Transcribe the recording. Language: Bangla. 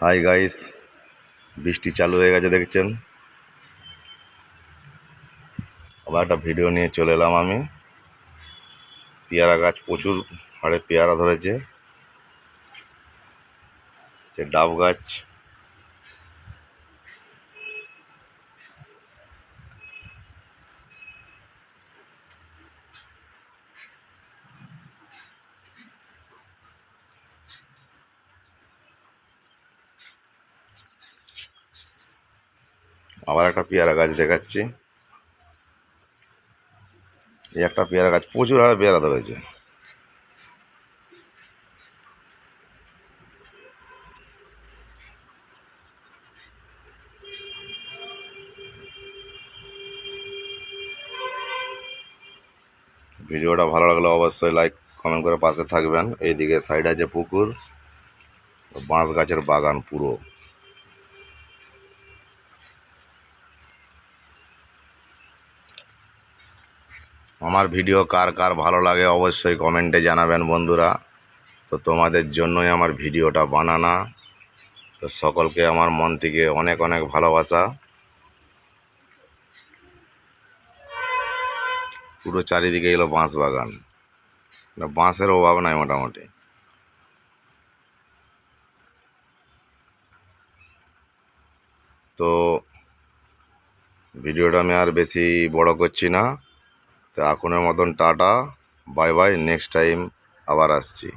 হাই গাইস, বৃষ্টি চালু হয়ে গেছে দেখছেন। আবার একটা ভিডিও নিয়ে চলে এলাম আমি। পেয়ারা গাছ প্রচুর হারে পেয়ারা ধরেছে। যে ডাব গাছ, আবার একটা পেয়ারা গাছ দেখাচ্ছি। এই একটা পেয়ারা গাছ প্রচুর হারে পেয়ারা ধরেছে। ভিডিওটা ভালো লাগলে অবশ্যই লাইক কমেন্ট করে পাশে থাকবেন। এইদিকে সাইড আছে পুকুর, বাঁশ গাছের বাগান পুরো। আমার ভিডিও কার কার ভালো লাগে অবশ্যই কমেন্টে জানাবেন বন্ধুরা। তো তোমাদের জন্যই আমার ভিডিওটা বানানো। তো সকলকে আমার মন থেকে অনেক অনেক ভালোবাসা। পুরো চারিদিকে এলো বাঁশ বাগান, বাঁশের অভাব নাই মোটামুটি। তো ভিডিওটা আমি আর বেশি বড় করছি না। তো এখনের মতন tata, bye bye, next time আবার আসছি।